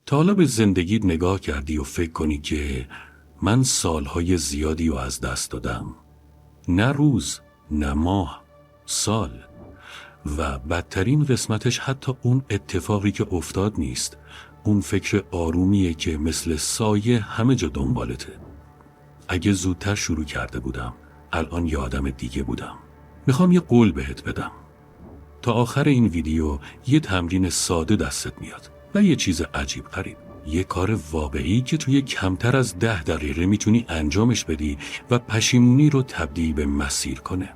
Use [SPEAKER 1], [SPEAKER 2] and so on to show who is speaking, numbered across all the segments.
[SPEAKER 1] تا حالا به زندگیت نگاه کردی و فکر کنی که من سالهای زیادی رو از دست دادم؟ نه روز، نه ماه، سال. و بدترین قسمتش حتی اون اتفاقی که افتاد نیست، اون فکر آرومیه که مثل سایه همه جا دنبالته. اگه زودتر شروع کرده بودم الان یه آدم دیگه بودم. میخوام یه قول بهت بدم. تا آخر این ویدیو یه تمرین ساده دستت میاد و یه چیز عجیب غریب، یه کار واقعی که توی کمتر از 10 دقیقه میتونی انجامش بدی و پشیمونی رو تبدیل به مسیر کنه.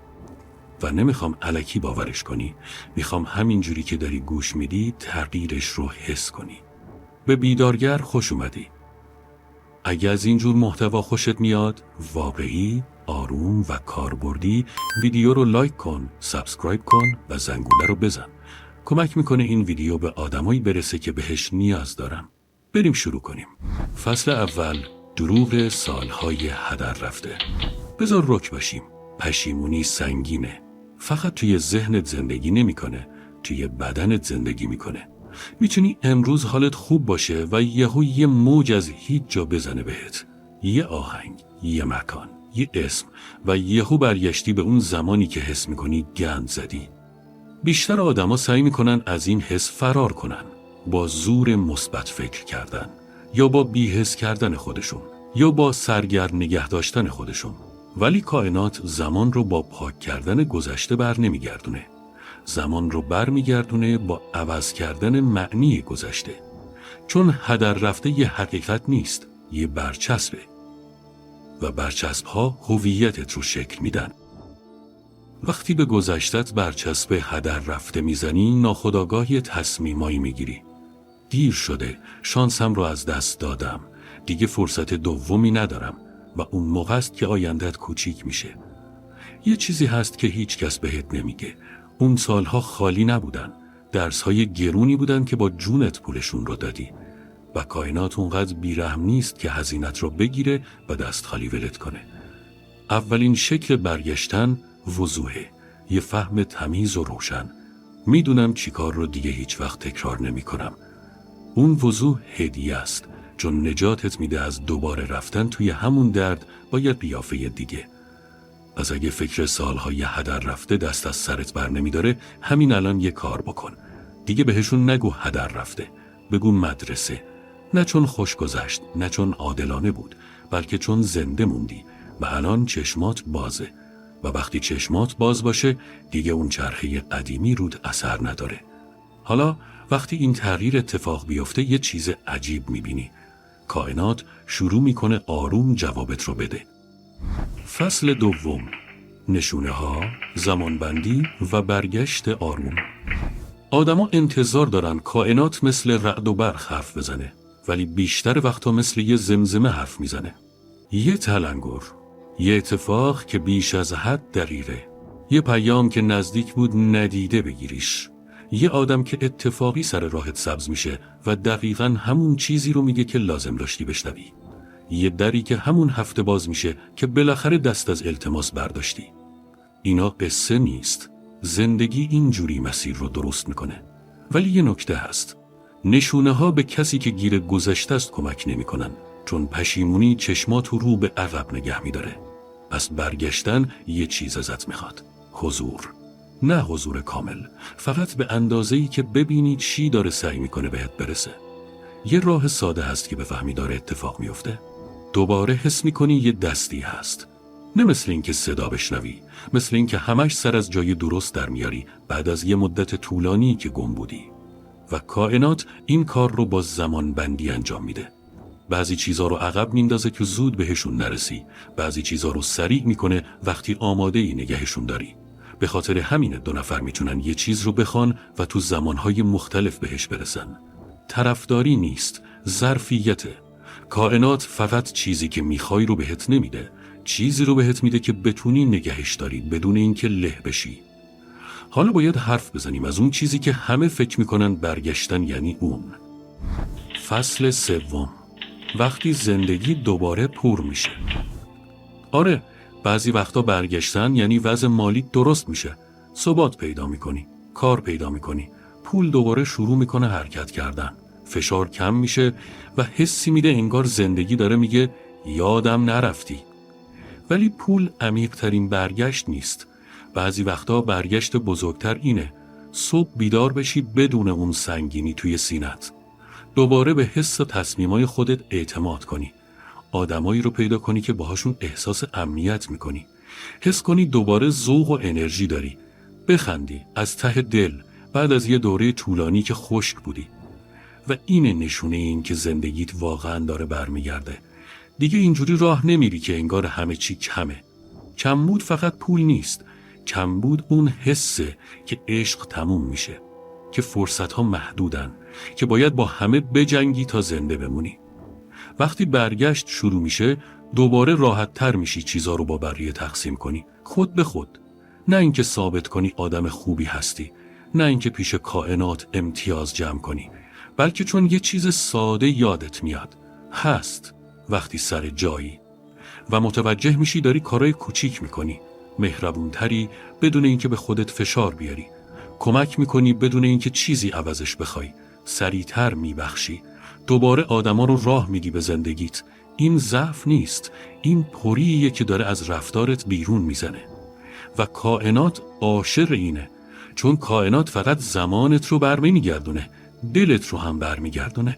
[SPEAKER 1] و نمیخوام الکی باورش کنی، میخوام همینجوری که داری گوش میدی تغییرش رو حس کنی. به بیدارگر خوش اومدی. اگه از اینجور محتوا خوشت میاد، واقعی، آروم و کاربردی، ویدیو رو لایک کن، سابسکرایب کن و زنگوله رو بزن. کمک میکنه این ویدیو به آدمایی برسه که بهش نیاز دارن. بریم شروع کنیم. فصل اول، دروغ سالهای هدر رفته. بذار رک باشیم. پشیمونی سنگینه. فقط توی ذهنت زندگی نمیکنه، توی بدنت زندگی میکنه. میتونی امروز حالت خوب باشه و یهو یه موج از هیچ جا بزنه بهت. یه آهنگ، یه مکان، یه اسم و یهو برگشتی به اون زمانی که حس میکنی گند زدی. بیشتر آدما سعی میکنن از این حس فرار کنن، با زور مثبت فکر کردن یا با بی‌حس کردن خودشون یا با سرگرم نگه داشتن خودشون. ولی کائنات زمان رو با پاک کردن گذشته بر نمیگردونه. زمان رو بر میگردونه با عوض کردن معنی گذشته. چون هدر رفته یه حقیقت نیست، یه برچسبه. و برچسب‌ها هویتت رو شکل میدن. وقتی به گذشتت برچسب هدر رفته میزنی، ناخودآگاه یه تصمیمایی میگیری. دیر شده، شانسم رو از دست دادم، دیگه فرصت دومی ندارم. و اون موقع است که آینده‌ات کوچیک میشه. یه چیزی هست که هیچ کس بهت نمیگه. اون سالها خالی نبودن. درس‌های گرونی بودن که با جونت پولشون رو دادی. و کائنات اونقدر بیرحم نیست که هزینت رو بگیره و دست خالی ولت کنه. اولین شکل برگشتن وضوحه. یه فهم تمیز و روشن. میدونم چی کار رو دیگه هیچ وقت تکرار نمی کنم. اون وضوح هدیه است. چون نجاتت میده از دوباره رفتن توی همون درد با یه قیافه دیگه. پس اگه فکر سالهای هدر رفته دست از سرت بر نمیداره، همین الان یه کار بکن. دیگه بهشون نگو هدر رفته. بگو مدرسه. نه چون خوش گذشت، نه چون عادلانه بود، بلکه چون زنده موندی و الان چشمات بازه. و وقتی چشمات باز باشه، دیگه اون چرخه قدیمی رود اثر نداره. حالا وقتی این تغییر اتفاق بیفته یه چیز عجیب میبینی. کائنات شروع میکنه آروم جوابت رو بده. فصل دوم، نشونه ها، زمانبندی و برگشت آروم. آدما انتظار دارن کائنات مثل رعد و برق حرف بزنه، ولی بیشتر وقتا مثل یه زمزمه حرف میزنه. یه تلنگر، یه اتفاق که بیش از حد دقیقه، یه پیام که نزدیک بود ندیده بگیریش، یه آدم که اتفاقی سر راهت سبز میشه و دقیقاً همون چیزی رو میگه که لازم داشتی بشنوی. یه دری که همون هفته باز میشه که بالاخره دست از التماس برداشتی. اینا قصه نیست. زندگی اینجوری مسیر رو درست میکنه. ولی یه نکته هست. نشونه ها به کسی که گیر گذشته است کمک نمیکنن، چون پشیمونی چشماتو رو به عقب نگه میداره. پس برگشتن یه چیز ازت میخواد. حضور. نه حضور کامل، فقط به اندازه‌ای که ببینی چی داره سعی میکنه بهت برسه. یه راه ساده هست که بفهمی داره اتفاق میفته. دوباره حس میکنی یه دستی هست. نه مثل این که صدا بشنوی، مثل این که همش سر از جای درست در میاری بعد از یه مدت طولانی که گم بودی. و کائنات این کار رو با زمان بندی انجام میده. بعضی چیزا رو عقب میندازه که زود بهشون نرسی، بعضی چیزا رو سریع میکنه وقتی آماده‌ای نگهشون داری. به خاطر همین دو نفر میتونن یه چیز رو بخوان و تو زمانهای مختلف بهش برسن. طرفداری نیست، ظرفیته. کائنات فقط چیزی که میخوای رو بهت نمیده، چیزی رو بهت میده که بتونی نگهش داری بدون اینکه له بشی. حالا باید حرف بزنیم از اون چیزی که همه فکر میکنن برگشتن یعنی اون. فصل سوم، وقتی زندگی دوباره پر میشه. آره، بعضی وقتا برگشتن یعنی وضع مالی درست میشه. ثبات پیدا میکنی، کار پیدا میکنی، پول دوباره شروع میکنه حرکت کردن. فشار کم میشه و حسی میده انگار زندگی داره میگه یادم نرفتی. ولی پول عمیق‌ترین برگشت نیست. بعضی وقتا برگشت بزرگتر اینه صبح بیدار بشی بدون اون سنگینی توی سینت. دوباره به حس و تصمیمای خودت اعتماد کنی. آدمایی رو پیدا کنی که باهاشون احساس امنیت میکنی. حس کنی دوباره ذوق و انرژی داری. بخندی از ته دل بعد از یه دوره طولانی که خشک بودی. و این نشونه این که زندگیت واقعا داره برمیگرده. دیگه اینجوری راه نمیری که انگار همه چی کمه. کمبود فقط پول نیست. کمبود اون حسه که عشق تموم میشه، که فرصتها محدودن، که باید با همه بجنگی تا زنده بمونی. وقتی برگشت شروع میشه دوباره راحت تر میشی چیزا رو با بقیه تقسیم کنی، خود به خود. نه اینکه ثابت کنی آدم خوبی هستی، نه اینکه پیش کائنات امتیاز جمع کنی، بلکه چون یه چیز ساده یادت میاد هست وقتی سر جایی و متوجه میشی داری کارای کوچیک میکنی، مهربونتری بدون اینکه به خودت فشار بیاری، کمک میکنی بدون اینکه چیزی عوضش بخوای، سریعتر میبخشی، دوباره آدما رو راه میدی به زندگیت. این ضعف نیست، این پریه که داره از رفتارت بیرون میزنه و کائنات عاشق اینه، چون کائنات فقط زمانت رو برمیگردونه، دلت رو هم برمیگردونه.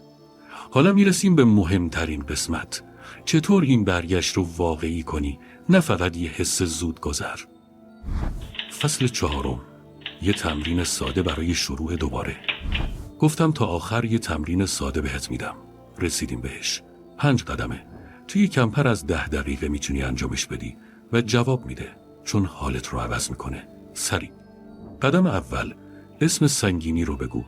[SPEAKER 1] حالا میرسیم به مهمترین قسمت، چطور این برگشت رو واقعی کنی، نه فقط یه حس زود گذر. فصل 4، یه تمرین ساده برای شروع دوباره. گفتم تا آخر یه تمرین ساده بهت میدم. رسیدیم بهش. 5 قدمه. توی کمتر از 10 دقیقه میتونی انجامش بدی و جواب میده، چون حالت رو عوض میکنه. سریع. قدم اول، اسم سنگینی رو بگو.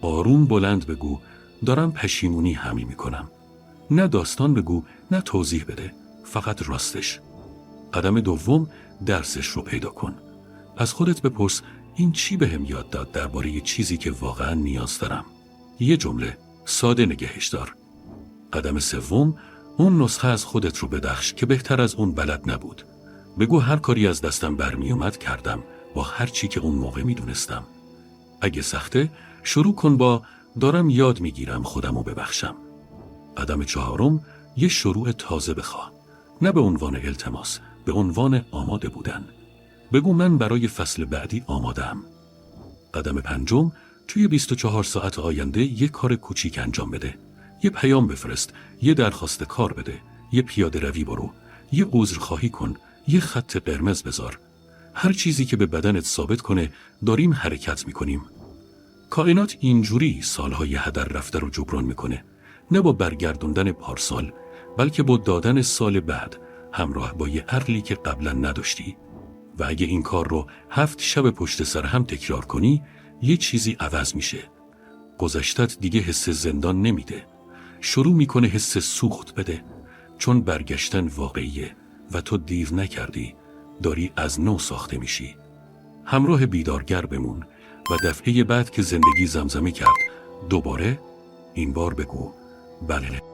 [SPEAKER 1] آروم بلند بگو دارم پشیمونی حمل میکنم. نه داستان بگو، نه توضیح بده، فقط راستش. قدم دوم، درسش رو پیدا کن. از خودت بپرس این چی بهم یاد داد درباره یه چیزی که واقعا نیاز دارم. یه جمله ساده نگهش دار. قدم سوم، اون نسخه از خودت رو بدخش که بهتر از اون بلد نبود. بگو هر کاری از دستم برمی اومد کردم، با هر چی که اون موقع میدونستم. اگه سخته شروع کن با دارم یاد میگیرم خودمو ببخشم. قدم 4، یه شروع تازه بخواه. نه به عنوان التماس، به عنوان آماده بودن. بگو من برای فصل بعدی آماده‌ام. قدم 5، توی 24 ساعت آینده یه کار کوچیک انجام بده. یه پیام بفرست، یه درخواست کار بده، یه پیاده روی برو، یه عذرخواهی کن، یه خط قرمز بذار. هر چیزی که به بدنت ثابت کنه داریم حرکت میکنیم. کائنات اینجوری سالهای هدر رفته رو جبران میکنه. نه با برگردوندن پارسال، بلکه با دادن سال بعد، همراه با یه عقلی که قبلا نداشتی. و اگه این کار رو 7 شب پشت سر هم تکرار کنی، یه چیزی عوض میشه. گذشتت دیگه حس زندان نمیده. شروع میکنه حس سوخت بده، چون برگشتن واقعیه و تو دیر نکردی، داری از نو ساخته میشی. همراه بیدارگر بمون و دفعه بعد که زندگی زمزمه کرد دوباره این بار بگو بله.